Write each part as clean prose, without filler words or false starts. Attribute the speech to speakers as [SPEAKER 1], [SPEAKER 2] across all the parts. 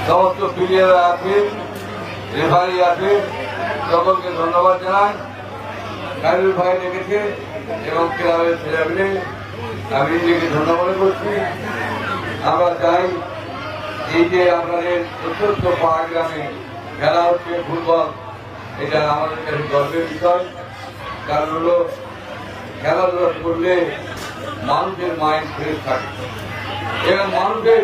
[SPEAKER 1] সমস্ত প্লেয়ার আছে, রেফারি আছে, সকলকে ধন্যবাদ জানাই। খায়রুল ভাই ডেকেছে এবং ক্লাবের ছেলেমেয়ে, আমি নিজেকে ধন্যবাদ করছি। আমরা চাই এই যে আপনাদের অত্যন্ত পাহাড় গ্রামে খেলা হচ্ছে ফুটবল, এটা আমাদের কাছে গর্বের বিষয়। কারণ হলো খেলাধুলা করলে মানুষের মাইন্ড ফ্রেশ থাকে এবং মানুষের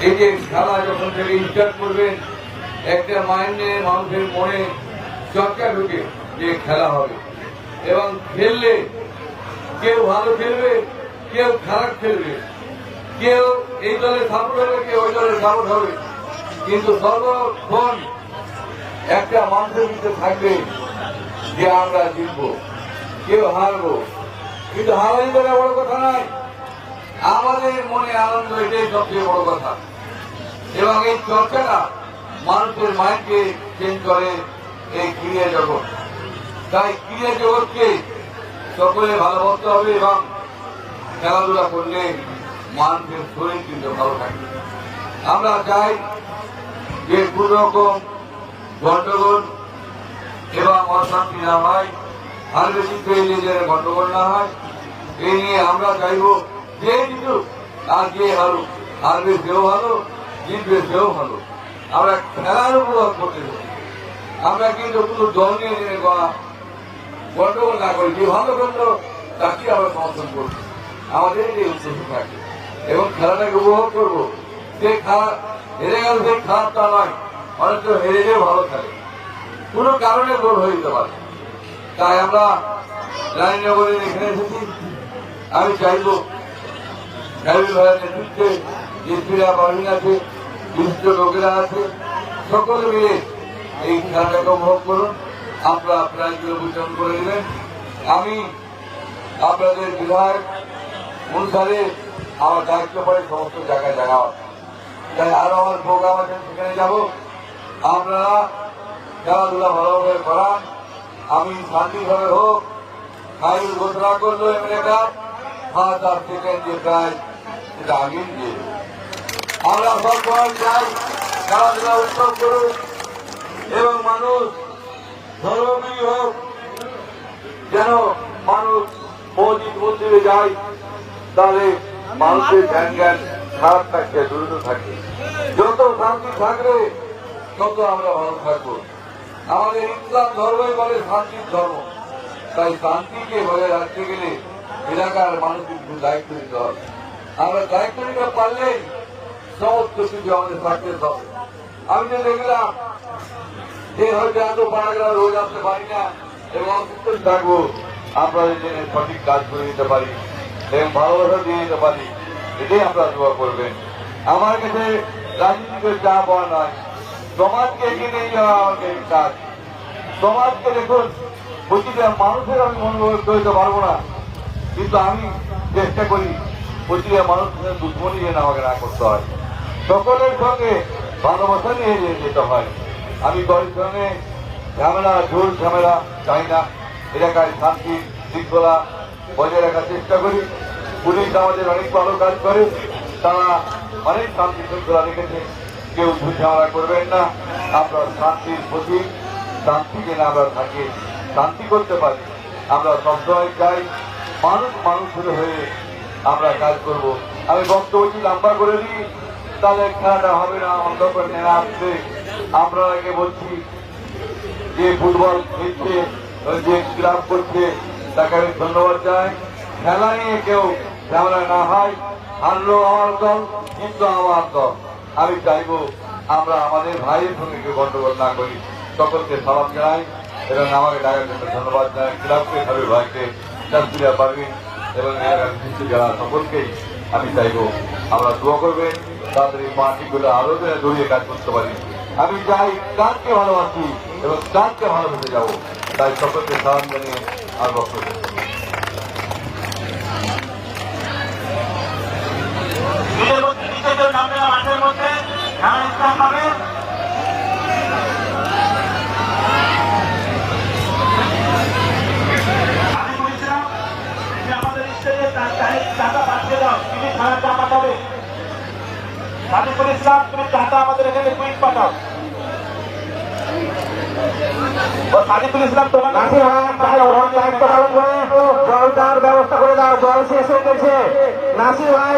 [SPEAKER 1] এই যে খেলা যখন থেকে স্টার্ট করবেন, একটা মাইন্ডে মানুষের মনে চর্চা ঢুকে যে খেলা হবে এবং খেললে কেউ ভালো খেলবে, কেউ খারাপ খেলবে, কেউ এই দলে সাপোর্ট হবে, কেউ ওই দলে সাপোর্ট হবে, কিন্তু সর্বক্ষণ একটা মানুষের ভিতরে থাকবে যে আমরা জিতবো, কেউ হারবো। কিন্তু হারাই বলে বড় কথা নয়, আমাদের মনে আনন্দ, এটাই সবচেয়ে বড় কথা। এবং এই চর্চাটা মানুষের মাইন্ডকে চেঞ্জ করে এই ক্রীড়া জগৎ। তাই ক্রীড়া জগৎকে সকলে ভালোবাসতে হবে এবং খেলাধুলা করলে মানুষের শরীর কিন্তু ভালো থাকে। আমরা চাই যে কোন রকম গন্ডগোল এবং অশান্তি না হয়, হারবে জিতবে নিজের গন্ডগোল না হয়, এই নিয়ে আমরা চাইব যে জিতুক আর যে হারুক, হারবে সেও ভালো, জিতবে সেও ভালো। আমরা খেলার উপভোগ করতে চাই। আমরা কিন্তু কোনো দল নিয়ে গন্ডগোল না করি, যে ভালো করলো তাকে আমরা সমর্থন করবো, আমাদের এই উদ্দেশ্য থাকে এবং খেলাটাকে উপভোগ করবো। যে খেলা হেরে গেল সেই খারাপটা নয়, অনেক হেরে গিয়ে ভালো খেলে, কোনো কারণে গোল হয়ে যেতে পারে। তাই আমরা রানীনগরে এখানে এসেছি। আমি চাইব খায়রুল ভাইয়ের নেতৃত্বে এসপিরা বাহিনী আছে, বিশিষ্ট লোকেরা আছে, সকলে মিলে এই খেলাটাকে উপভোগ করুন। আপনারা প্রাইজগুলো বিতরণ করে দেবেন। আমি আপনাদের বিধায়ক অনুসারে আমার দায়িত্ব পড়ে সমস্ত জায়গায় যাওয়া, তাই আরো আমার প্রোগ্রাম আছে, সেখানে যাব। আপনারা খেলাধুলা ভালোভাবে করান। আমি শান্তিভাবে হোক, খায়রুল ঘোষণা করলো এমএলএ কাপ ফার্স্ট আর সেকেন্ড যে প্রাইজ সেটা আগেই দিয়ে আমরা সব সময় চাই খেলাধুলা উৎসব করুন এবং মানুষ ধর্মী হোক, যেন মানুষ মসজিদ মন্দিরে যায়, তাহলে মানুষের ধ্যান জ্ঞান খারাপ থাকবে, দ্রুত থাকবে। যত শান্তি থাকবে তত আমরা ভালো থাকবো। আমাদের ইসলাম ধর্মই বলে শান্তির ধর্ম। তাই শান্তিকে বজায় রাখতে গেলে এলাকার মানুষের কিছু দায়িত্ব নিতে হবে। আমরা দায়িত্ব নিতে পারলেই সমস্ত কিছু আমাদের সাকসেস হবে। আমি যে দেখলাম যে হয়তো এত পাড়াগ্রাম রোজ আসতে পারি না এবং অসুস্থ থাকবো, আপনাদের জন্য সঠিক কাজ করে দিতে পারি এবং ভালোবাসা দিয়ে দিতে পারি, এটাই আপনারা দোয়া করবেন। আমার কাছে রাজনীতিকে চা পাওয়া নয়, সমাজকে এগিয়ে নিয়ে যাওয়া আমাদের কাজ। সমাজকে দেখুন, প্রতিটা মানুষের আমি মনোভাব করতে পারবো না, কিন্তু আমি চেষ্টা করি প্রতিটা মানুষের দুশ্মনী যেন আমাকে না করতে হয়, সকলের সঙ্গে ভালোবাসা নিয়ে যেতে হয়। আমি দলের সঙ্গে ঝামেলা, ঝোল ঝামেলা চাই না। এলাকায় শান্তি শৃঙ্খলা বজায় রাখার চেষ্টা করি। পুলিশ আমাদের অনেক ভালো কাজ করে, তারা অনেক শান্তি শৃঙ্খলা রেখেছে। কেউ ঝুল ঝামেলা করবেন না। আপনার শান্তির প্রতি, শান্তি যেন আমরা থাকি, শান্তি করতে পারি। আমরা সবসময় চাই মানুষ মানুষের হয়ে আমরা কাজ করব। আমি বক্তব্যটি লম্বা করে দিই, তাহলে খেলাটা হবে না, অন্ধকার নেমে আসছে। আমরা আগে বলছি যে ফুটবল খেলছে, যে ক্লাব করছে, তাকে আমি ধন্যবাদ চাই। খেলা নিয়ে কেউ ঝামেলা না হয়, হারলো আমার দল, কিন্তু আমার দল। আমি চাইব আমরা আমাদের ভাইয়ের সঙ্গে কেউ গন্ডগোল না করি। সকলকে সালাম জানাই এবং আমাকে ডাকার জন্য ধন্যবাদ জানাই। ক্লাবকে, খায়রুল ভাইকে, শাস্ত্রীরা পারবেন এবং যারা সকলকেই আমি চাইব আমরা দোয়া করবেন, তাদের এই পার্টিগুলো আরো জড়িয়ে কাজ করতে পারি। আমি চাই কাজকে ভালোবাসি এবং কাজকে ভালোবেসে যাব। তাই সকলকে সালাম জানিয়ে আর বক্তব্য
[SPEAKER 2] মাঠের মধ্যে হবে। আমি বলছিলাম যে আমাদের স্টেজে টাকা পাঠিয়ে দাও, তিনি খারাপ টাকা পাবে। সাদিকুল ইসলাম তুমি টাটা আমাদের এখানে কুইক পাঠাও। ও সাদিকুল ইসলাম তোমার
[SPEAKER 3] নাসির ভাই দায়িত্ব পালন করে জলটার ব্যবস্থা করে দাও, জল শেষ হয়ে গেছে। নাসির ভাই